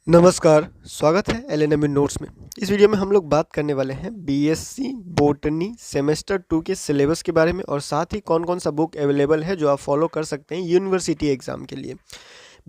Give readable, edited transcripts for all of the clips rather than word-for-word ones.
नमस्कार, स्वागत है एलएनएम नोट्स में। इस वीडियो में हम लोग बात करने वाले हैं बीएससी बॉटनी सेमेस्टर 2 के सिलेबस के बारे में और साथ ही कौन कौन सा बुक अवेलेबल है जो आप फॉलो कर सकते हैं यूनिवर्सिटी एग्ज़ाम के लिए।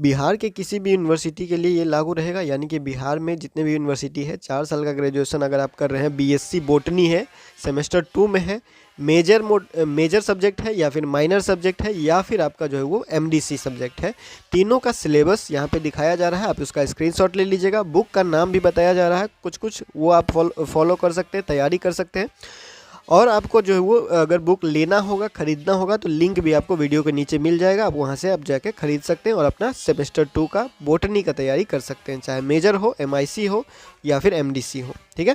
बिहार के किसी भी यूनिवर्सिटी के लिए ये लागू रहेगा, यानी कि बिहार में जितने भी यूनिवर्सिटी है 4 साल का ग्रेजुएशन अगर आप कर रहे हैं, बीएससी बॉटनी है, सेमेस्टर 2 में है, मेजर सब्जेक्ट है या फिर माइनर सब्जेक्ट है या फिर आपका जो है वो एमडीसी सब्जेक्ट है, तीनों का सिलेबस यहाँ पे दिखाया जा रहा है। आप उसका स्क्रीनशॉट ले लीजिएगा। बुक का नाम भी बताया जा रहा है, कुछ वो आप फॉलो कर सकते हैं, तैयारी कर सकते हैं। और आपको जो है वो अगर बुक लेना होगा, ख़रीदना होगा तो लिंक भी आपको वीडियो के नीचे मिल जाएगा। आप वहाँ से आप जाके ख़रीद सकते हैं और अपना सेमेस्टर 2 का बॉटनी का तैयारी कर सकते हैं, चाहे मेजर हो, एमआईसी हो या फिर एमडीसी हो। ठीक है,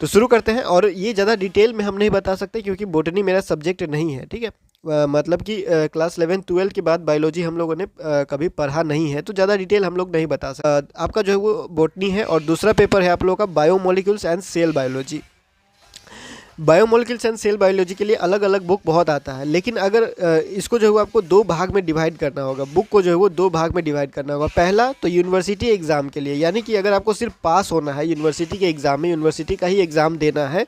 तो शुरू करते हैं। और ये ज़्यादा डिटेल में हम नहीं बता सकते क्योंकि बॉटनी मेरा सब्जेक्ट नहीं है। ठीक है, मतलब कि क्लास 11-12 के बाद बायोलॉजी हम लोगों ने कभी पढ़ा नहीं है, तो ज़्यादा डिटेल हम लोग नहीं बता सकते। आपका जो है वो बॉटनी है और दूसरा पेपर है आप लोगों का biomolecules and cell biology. Biomolecules and cell biology के लिए अलग अलग बुक बहुत आता है, लेकिन अगर इसको जो है वो आपको दो भाग में डिवाइड करना होगा। बुक को जो है वो दो भाग में डिवाइड करना होगा। पहला तो यूनिवर्सिटी एग्ज़ाम के लिए, यानी कि अगर आपको सिर्फ पास होना है यूनिवर्सिटी के एग्ज़ाम में, यूनिवर्सिटी का ही एग्ज़ाम देना है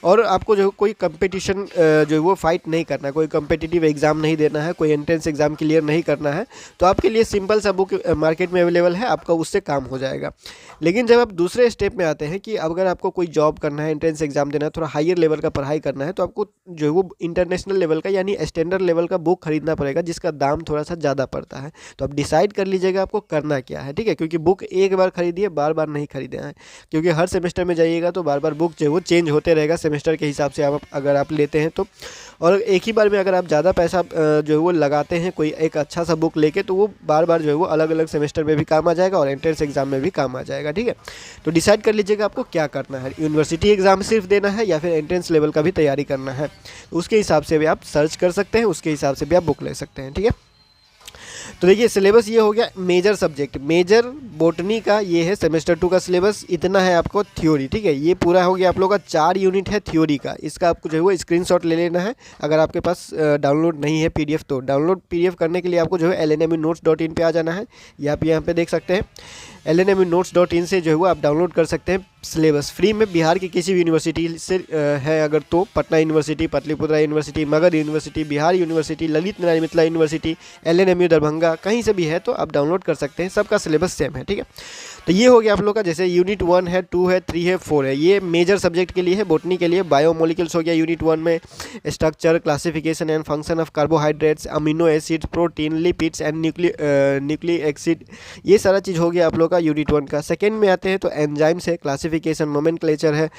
और आपको जो है कोई कंपटीशन जो है वो फाइट नहीं करना है, कोई कम्पिटिटिव एग्ज़ाम नहीं देना है, कोई एंट्रेंस एग्ज़ाम क्लियर नहीं करना है, तो आपके लिए सिंपल सा बुक मार्केट में अवेलेबल है, आपका उससे काम हो जाएगा। लेकिन जब आप दूसरे स्टेप में आते हैं कि अगर आपको कोई जॉब करना है, एंट्रेंस एग्ज़ाम देना है, थोड़ा हायर लेवल का पढ़ाई करना है, तो आपको जो है वो इंटरनेशनल लेवल का यानी स्टैंडर्ड लेवल का बुक खरीदना पड़ेगा, जिसका दाम थोड़ा सा ज़्यादा पड़ता है। तो आप डिसाइड कर लीजिएगा आपको करना क्या है। ठीक है, क्योंकि बुक एक बार खरीदिए, बार बार नहीं खरीदना है, क्योंकि हर सेमेस्टर में जाइएगा तो बार बार बुक जो है वो चेंज होते रहेगा सेमेस्टर के हिसाब से आप अगर आप लेते हैं तो। और एक ही बार में अगर आप ज़्यादा पैसा जो है वो लगाते हैं कोई एक अच्छा सा बुक लेके, तो वो बार बार जो है वो अलग अलग सेमेस्टर में भी काम आ जाएगा और एंट्रेंस एग्ज़ाम में भी काम आ जाएगा। ठीक है, तो डिसाइड कर लीजिएगा आपको क्या करना है, यूनिवर्सिटी एग्ज़ाम सिर्फ देना है या फिर एंट्रेंस लेवल का भी तैयारी करना है। उसके हिसाब से भी आप सर्च कर सकते हैं, उसके हिसाब से भी आप बुक ले सकते हैं। ठीक है, तो देखिए सिलेबस ये हो गया मेजर सब्जेक्ट, मेजर बॉटनी का ये है सेमेस्टर 2 का सिलेबस। इतना है आपको थ्योरी। ठीक है, ये पूरा हो गया आप लोगों का 4 यूनिट है थ्योरी का। इसका आपको जो है वो स्क्रीनशॉट ले लेना है। अगर आपके पास डाउनलोड नहीं है पीडीएफ, तो डाउनलोड पीडीएफ करने के लिए आपको जो है lnmenotes.in पे आ जाना है, या आप यहाँ पे देख सकते हैं lnmenotes.in से जो है वो आप डाउनलोड कर सकते हैं सिलेबस फ्री में। बिहार की किसी भी यूनिवर्सिटी से है अगर तो Patna university, Pataliputra university, Magadh university, Bihar university, Lalit Narayan Mithila university, LNMU Darbhanga, कहीं से भी है तो आप डाउनलोड कर सकते हैं। सबका सिलेबस सेम है। ठीक है, तो ये हो गया आप लोग का, जैसे यूनिट 1 है, 2 है, 3 है, 4 है, ये मेजर सब्जेक्ट के लिए है, बॉटनी के लिए। बायोमोलिक्यूल्स हो गया यूनिट 1 में, structure, classification and function of carbohydrates, amino acid, protein, lipids and nucleic acid, ये सारा चीज़ हो गया आप लोग का यूनिट 1 का। सेकेंड में आते हैं तो एंजाइम्स है, क्लासिफिकेशन, नोमेनक्लेचर है,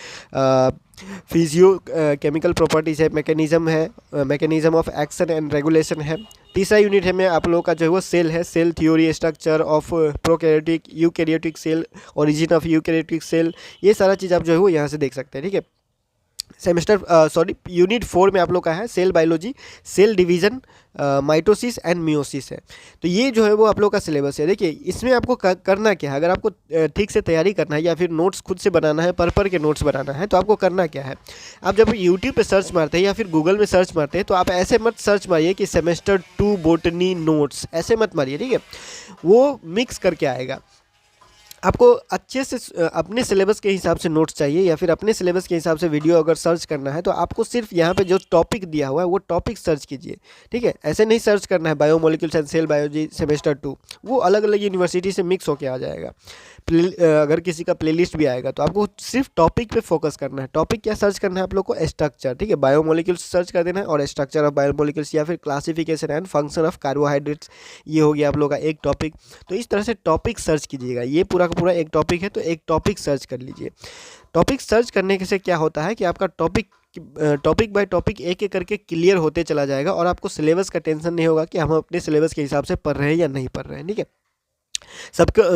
फिजियो केमिकल प्रॉपर्टीज़ है, मैकेनिज्म है, mechanism of action and regulation है। तीसरा यूनिट है में आप लोगों का जो है वो सेल है, cell theory, structure of prokaryotic, eukaryotic cell, origin of eukaryotic cell, ये सारा चीज़ आप जो है वो यहाँ से देख सकते हैं। ठीक है, यूनिट 4 में आप लोग का है cell biology, cell division, mitosis and meiosis है। तो ये जो है वो आप लोग का सिलेबस है। देखिए इसमें आपको करना क्या है, अगर आपको ठीक से तैयारी करना है या फिर नोट्स खुद से बनाना है, पर के नोट्स बनाना है, तो आपको करना क्या है, आप जब यूट्यूब पे सर्च मारते हैं या फिर गूगल में सर्च मारते हैं तो आप ऐसे मत सर्च मारिए कि सेमेस्टर 2 बॉटनी नोट्स, ऐसे मत मारिए। ठीक है, वो मिक्स करके आएगा। आपको अच्छे से अपने सिलेबस के हिसाब से नोट्स चाहिए या फिर अपने सिलेबस के हिसाब से वीडियो अगर सर्च करना है, तो आपको सिर्फ यहाँ पे जो टॉपिक दिया हुआ है वो टॉपिक सर्च कीजिए। ठीक है, ऐसे नहीं सर्च करना है biomolecules and cell biology semester 2, वो अलग अलग यूनिवर्सिटी से मिक्स होके आ जाएगा। अगर किसी का प्लेलिस्ट भी आएगा तो आपको सिर्फ टॉपिक पे फोकस करना है। टॉपिक क्या सर्च करना है आप लोग को, स्ट्रक्चर। ठीक है, बायोमोलिक्यूल्स सर्च कर देना है और स्ट्रक्चर ऑफ बायोमोलिक्यूल्स या फिर classification and function of carbohydrates, ये हो गया आप लोग का एक टॉपिक। तो इस तरह से टॉपिक सर्च कीजिएगा। ये पूरा का पूरा एक टॉपिक है, तो एक टॉपिक सर्च कर लीजिए। टॉपिक सर्च करने से क्या होता है कि आपका टॉपिक बाय टॉपिक एक एक करके क्लियर होते चला जाएगा और आपको सिलेबस का टेंशन नहीं होगा कि हम अपने सिलेबस के हिसाब से पढ़ रहे हैं या नहीं पढ़ रहे हैं। ठीक है,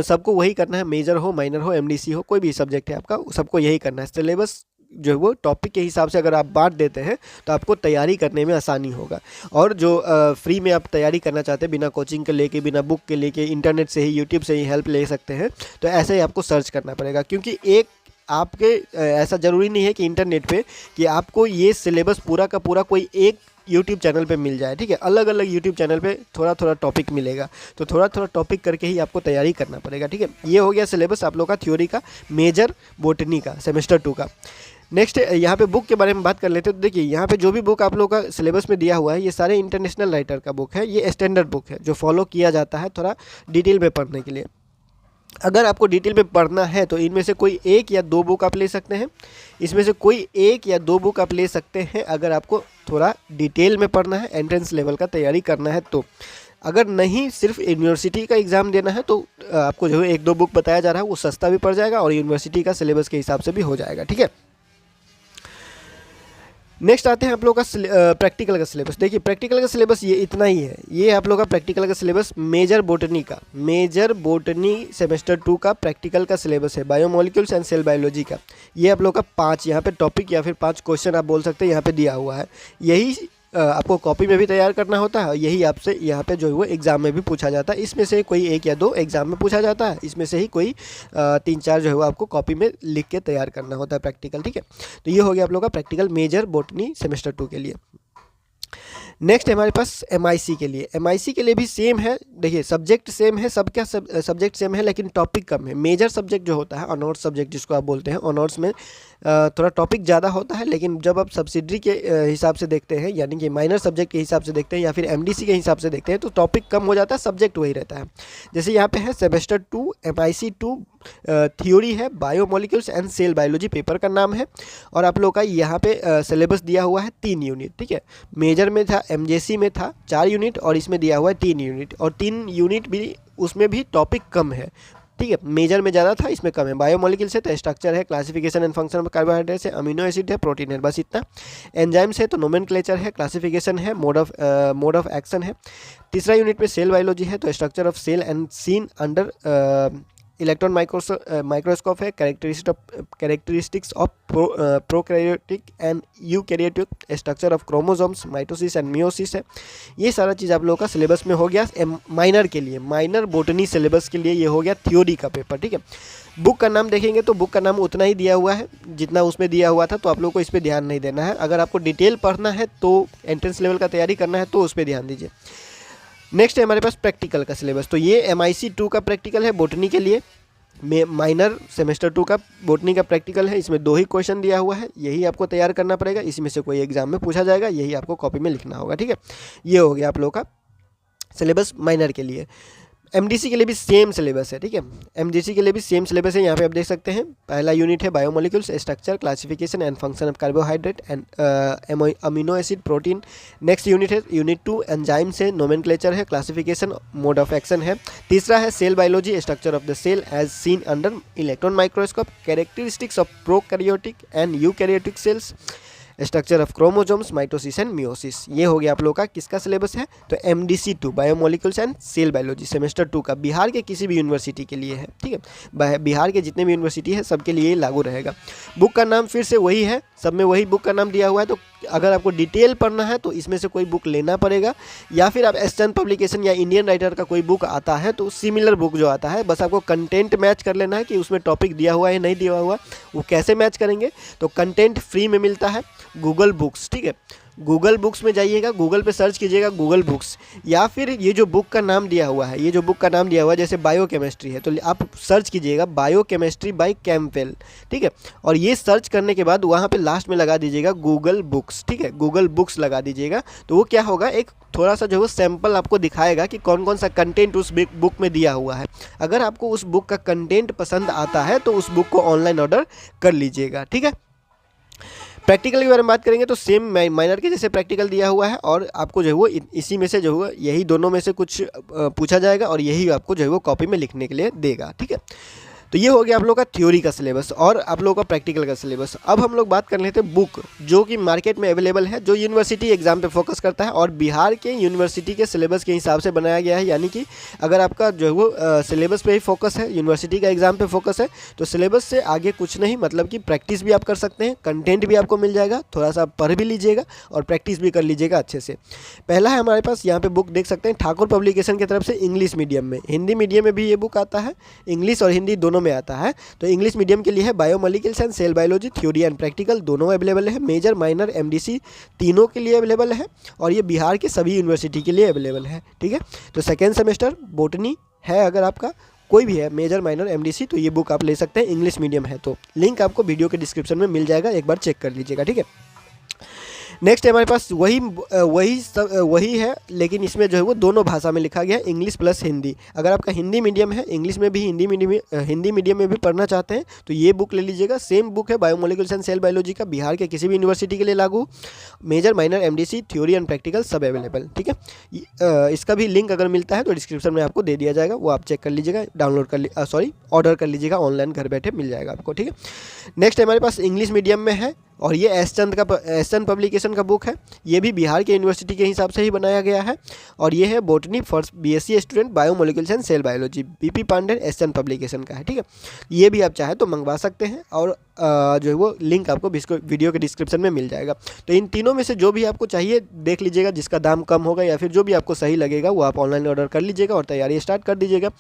सबको वही करना है, मेजर हो, माइनर हो, एमडीसी हो, कोई भी सब्जेक्ट है आपका, सबको यही करना है। सिलेबस जो है वो टॉपिक के हिसाब से अगर आप बांट देते हैं तो आपको तैयारी करने में आसानी होगा। और जो फ्री में आप तैयारी करना चाहते हैं, बिना कोचिंग के लेके, बिना बुक के लेके, इंटरनेट से ही, यूट्यूब से ही हेल्प ले सकते हैं, तो ऐसे ही आपको सर्च करना पड़ेगा। क्योंकि एक आपके ऐसा ज़रूरी नहीं है कि इंटरनेट पे कि आपको ये सिलेबस पूरा का पूरा कोई एक यूट्यूब चैनल पे मिल जाए, ठीक है। अलग अलग यूट्यूब चैनल पे थोड़ा थोड़ा टॉपिक मिलेगा, तो थोड़ा थोड़ा टॉपिक करके ही आपको तैयारी करना पड़ेगा, ठीक है। ये हो गया सिलेबस आप लोग का थ्योरी का, मेजर बॉटनी का, सेमेस्टर 2 का। नेक्स्ट यहाँ पे बुक के बारे में बात कर लेते हैं। तो देखिए यहाँ पे जो भी बुक आप लोग का सिलेबस में दिया हुआ है ये सारे इंटरनेशनल राइटर का बुक है, ये स्टैंडर्ड बुक है जो फॉलो किया जाता है थोड़ा डिटेल में पढ़ने के लिए। अगर आपको डिटेल में पढ़ना है तो इनमें से कोई एक या दो बुक आप ले सकते हैं, इसमें से कोई एक या दो बुक आप ले सकते हैं अगर आपको थोड़ा डिटेल में पढ़ना है, एंट्रेंस लेवल का तैयारी करना है तो। अगर नहीं सिर्फ यूनिवर्सिटी का एग्ज़ाम देना है तो आपको जो है एक दो बुक बताया जा रहा है वो सस्ता भी पड़ जाएगा और यूनिवर्सिटी का सिलेबस के हिसाब से भी हो जाएगा, ठीक है। नेक्स्ट आते हैं आप लोग का प्रैक्टिकल का सिलेबस। देखिए प्रैक्टिकल का सिलेबस ये इतना ही है, ये आप लोग का प्रैक्टिकल का सिलेबस मेजर बॉटनी का, मेजर बॉटनी सेमेस्टर 2 का प्रैक्टिकल का सिलेबस है, बायोमोलिक्यूल्स एंड सेल बायोलॉजी का। ये आप लोग का 5 यहाँ पे टॉपिक या फिर 5 क्वेश्चन आप बोल सकते हैं यहाँ पे दिया हुआ है। यही आपको कॉपी में भी तैयार करना होता है, यही आपसे यहाँ पे जो है वो एग्ज़ाम में भी पूछा जाता है। इसमें से कोई एक या दो एग्ज़ाम में पूछा जाता है, इसमें से ही कोई 3-4 जो है वो आपको कॉपी में लिख के तैयार करना होता है प्रैक्टिकल, ठीक है। तो ये हो गया आप लोग का प्रैक्टिकल मेजर बॉटनी सेमेस्टर 2 के लिए। नेक्स्ट हमारे पास MIC के लिए, MIC के लिए भी सेम है। देखिए सब्जेक्ट सेम है, सबका सब्जेक्ट सेम है लेकिन टॉपिक कम है। मेजर सब्जेक्ट जो होता है, ऑनर्स सब्जेक्ट जिसको आप बोलते हैं, ऑनर्स में थोड़ा टॉपिक ज़्यादा होता है, लेकिन जब आप सब्सिडरी के हिसाब से देखते हैं यानी कि माइनर सब्जेक्ट के हिसाब से देखते हैं या फिर MDC के हिसाब से देखते हैं तो टॉपिक कम हो जाता है, सब्जेक्ट वही रहता है। जैसे यहाँ पे है सेमेस्टर 2 MIC 2 थ्योरी है, biomolecules and cell biology paper का नाम है। और आप लोग का यहाँ पे सिलेबस दिया हुआ है 3 यूनिट, ठीक है। मेजर में था, MJC में था 4 यूनिट और इसमें दिया हुआ है 3 यूनिट, और 3 यूनिट भी उसमें भी टॉपिक कम है, ठीक है। मेजर में ज़्यादा था, इसमें कम है। बायोमोलिक्यूल्स है तो स्ट्रक्चर है, classification and function of carbohydrates है, अमीनो एसिड है, प्रोटीन है, बस इतना। एंजाइम्स है तो नोमेनक्लेचर है, क्लासिफिकेशन है, मोड ऑफ एक्शन है। तीसरा यूनिट में सेल बायोलॉजी है तो structure of cell and seen under electron microscope है, characteristics of prokaryotic and eukaryotic, structure of chromosomes, mitosis and meiosis है। ये सारा चीज़ आप लोगों का सिलेबस में हो गया माइनर के लिए, माइनर बॉटनी सिलेबस के लिए ये हो गया थ्योरी का पेपर, ठीक है। बुक का नाम देखेंगे तो बुक का नाम उतना ही दिया हुआ है जितना उसमें दिया हुआ था, तो आप लोग को इस पर ध्यान नहीं देना है। अगर आपको डिटेल पढ़ना है तो एंट्रेंस लेवल का तैयारी करना है तो उस पर ध्यान दीजिए। नेक्स्ट है हमारे पास प्रैक्टिकल का सिलेबस। तो ये MIC 2 का प्रैक्टिकल है बॉटनी के लिए, माइनर सेमेस्टर 2 का बॉटनी का प्रैक्टिकल है। इसमें 2 ही क्वेश्चन दिया हुआ है, यही आपको तैयार करना पड़ेगा, इसी में से कोई एग्जाम में पूछा जाएगा, यही आपको कॉपी में लिखना होगा, ठीक है। ये हो गया आप लोग का सिलेबस माइनर के लिए। MDC के लिए भी सेम सिलेबस है, ठीक है। MDC के लिए भी सेम सिलेबस है, यहाँ पे आप देख सकते हैं। पहला यूनिट है biomolecules, structure, classification and function of carbohydrate and amino acid, protein. Next unit है यूनिट 2 एंजाइम्स है, नोमेनक्लेचर है, क्लासिफिकेशन, मोड ऑफ एक्शन है। तीसरा है cell biology, structure of the cell as seen under electron microscope, characteristics of prokaryotic and eukaryotic cells, structure of chromosomes, mitosis and meiosis. ये हो गया आप लोग का किसका सिलेबस है, तो MDC 2 biomolecules and cell biology semester 2 का, बिहार के किसी भी यूनिवर्सिटी के लिए है, ठीक है। बिहार के जितने भी यूनिवर्सिटी है सबके लिए लागू रहेगा। बुक का नाम फिर से वही है, सब में वही बुक का नाम दिया हुआ है। तो अगर आपको डिटेल पढ़ना है तो इसमें से कोई बुक लेना पड़ेगा, या फिर आप एस्टर्न पब्लिकेशन या इंडियन राइटर का कोई बुक आता है तो सिमिलर बुक जो आता है, बस आपको कंटेंट मैच कर लेना है कि उसमें टॉपिक दिया हुआ है नहीं दिया हुआ। वो कैसे मैच करेंगे, तो कंटेंट फ्री में मिलता है गूगल बुक्स, ठीक है। गूगल बुक्स में जाइएगा, गूगल पे सर्च कीजिएगा गूगल बुक्स, या फिर ये जो बुक का नाम दिया हुआ है, ये जो बुक का नाम दिया हुआ है जैसे बायोकेमिस्ट्री है तो आप सर्च कीजिएगा बायोकेमिस्ट्री बाय कैम्पबेल, ठीक है। और ये सर्च करने के बाद वहाँ पे लास्ट में लगा दीजिएगा गूगल बुक्स, ठीक है, गूगल बुक्स लगा दीजिएगा। तो वो क्या होगा, एक थोड़ा सा जो है सैम्पल आपको दिखाएगा कि कौन कौन सा कंटेंट उस बुक में दिया हुआ है। अगर आपको उस बुक का कंटेंट पसंद आता है तो उस बुक को ऑनलाइन ऑर्डर कर लीजिएगा, ठीक है। प्रैक्टिकल के बारे में बात करेंगे तो सेम माइनर के जैसे प्रैक्टिकल दिया हुआ है, और आपको जो है वो इसी में से जो है यही दोनों में से कुछ पूछा जाएगा और यही आपको जो है वो कॉपी में लिखने के लिए देगा, ठीक है। तो ये हो गया आप लोग का थ्योरी का सिलेबस और आप लोगों का प्रैक्टिकल का सिलेबस। अब हम लोग बात कर लेते हैं बुक जो कि मार्केट में अवेलेबल है, जो यूनिवर्सिटी एग्जाम पे फोकस करता है और बिहार के यूनिवर्सिटी के सिलेबस के हिसाब से बनाया गया है। यानी कि अगर आपका जो है वो सिलेबस पे ही फोकस है, यूनिवर्सिटी का एग्जाम पे फोकस है, तो सिलेबस से आगे कुछ नहीं, मतलब कि प्रैक्टिस भी आप कर सकते हैं, कंटेंट भी आपको मिल जाएगा, थोड़ा सा पढ़ भी लीजिएगा और प्रैक्टिस भी कर लीजिएगा अच्छे से। पहला है हमारे पास यहाँ पे बुक देख सकते हैं, ठाकुर पब्लिकेशन की तरफ से इंग्लिश मीडियम में, हिंदी मीडियम में भी ये बुक आता है, इंग्लिश और हिंदी दोनों दोनों में आता है। तो इंग्लिश मीडियम के लिए है biomolecules and cell biology, theory and practical दोनों अवेलेबल है। मेजर माइनर एमडीसी तीनों के लिए अवेलेबल है और ये बिहार के सभी यूनिवर्सिटी के लिए अवेलेबल है। ठीक है, तो सेकेंड सेमेस्टर बोटनी है, अगर आपका कोई भी है मेजर माइनर एमडीसी तो ये बुक आप ले सकते हैं, इंग्लिश मीडियम है तो। लिंक आपको वीडियो के डिस्क्रिप्शन में मिल जाएगा, एक बार चेक कर लीजिएगा। ठीक है, नेक्स्ट हमारे पास वही है, लेकिन इसमें जो है वो दोनों भाषा में लिखा गया है, इंग्लिश प्लस हिंदी। अगर आपका हिंदी मीडियम है, इंग्लिश में भी हिंदी मीडियम में भी पढ़ना चाहते हैं तो ये बुक ले लीजिएगा। सेम बुक है बायोमोलिक्यूल्स एंड सेल बायोलॉजी का, बिहार के किसी भी यूनिवर्सिटी के लिए लागू। Major minor MDC theory and practical सब अवेलेबल। ठीक है, इसका भी लिंक अगर मिलता है तो डिस्क्रिप्शन में आपको दे दिया जाएगा, वो आप चेक कर लीजिएगा, ऑर्डर कर लीजिएगा, ऑनलाइन घर बैठे मिल जाएगा आपको। ठीक है, नेक्स्ट हमारे पास इंग्लिश मीडियम में है और ये एस चंद पब्लिकेशन का बुक है। ये भी बिहार के यूनिवर्सिटी के हिसाब से ही बनाया गया है और ये है botany for BSc student biomolecules and cell biology, BP Pandey S Chand publication का है। ठीक है, ये भी आप चाहे तो मंगवा सकते हैं और जो है वो लिंक आपको वीडियो के डिस्क्रिप्शन में मिल जाएगा। तो इन तीनों में से जो भी आपको चाहिए देख लीजिएगा, जिसका दाम कम होगा या फिर जो भी आपको सही लगेगा वो आप ऑनलाइन ऑर्डर कर लीजिएगा और तैयारी स्टार्ट कर दीजिएगा।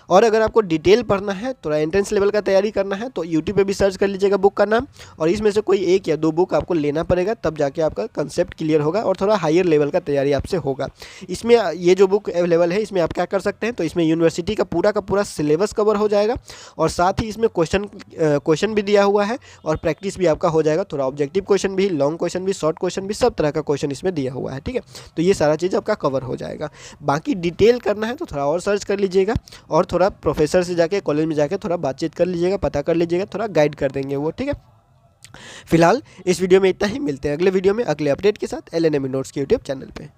और अगर आपको डिटेल पढ़ना है, थोड़ा एंट्रेंस लेवल का तैयारी करना है तो यूट्यूब पे भी सर्च कर लीजिएगा बुक का नाम, और इसमें से कोई एक या दो बुक आपको लेना पड़ेगा, तब जाके आपका कंसेप्ट क्लियर होगा और थोड़ा हायर लेवल का तैयारी आपसे होगा। इसमें ये जो बुक अवेलेबल है इसमें आप क्या कर सकते हैं, तो इसमें यूनिवर्सिटी का पूरा सिलेबस कवर हो जाएगा और साथ ही इसमें क्वेश्चन भी दिया हुआ है और प्रैक्टिस भी आपका हो जाएगा। थोड़ा ऑब्जेक्टिव क्वेश्चन भी, लॉन्ग क्वेश्चन भी, शॉर्ट क्वेश्चन भी, सब तरह का क्वेश्चन इसमें दिया हुआ है। ठीक है, तो ये सारा चीज़ आपका कवर हो जाएगा। बाकी डिटेल करना है तो थोड़ा और सर्च कर लीजिएगा और थोड़ा प्रोफेसर से जाके, कॉलेज में जाके थोड़ा बातचीत कर लीजिएगा, पता कर लीजिएगा, थोड़ा गाइड कर देंगे वो। ठीक है, फिलहाल इस वीडियो में इतना ही, मिलते हैं अगले वीडियो में अगले अपडेट के साथ LNME नोट्स के यूट्यूब चैनल पे।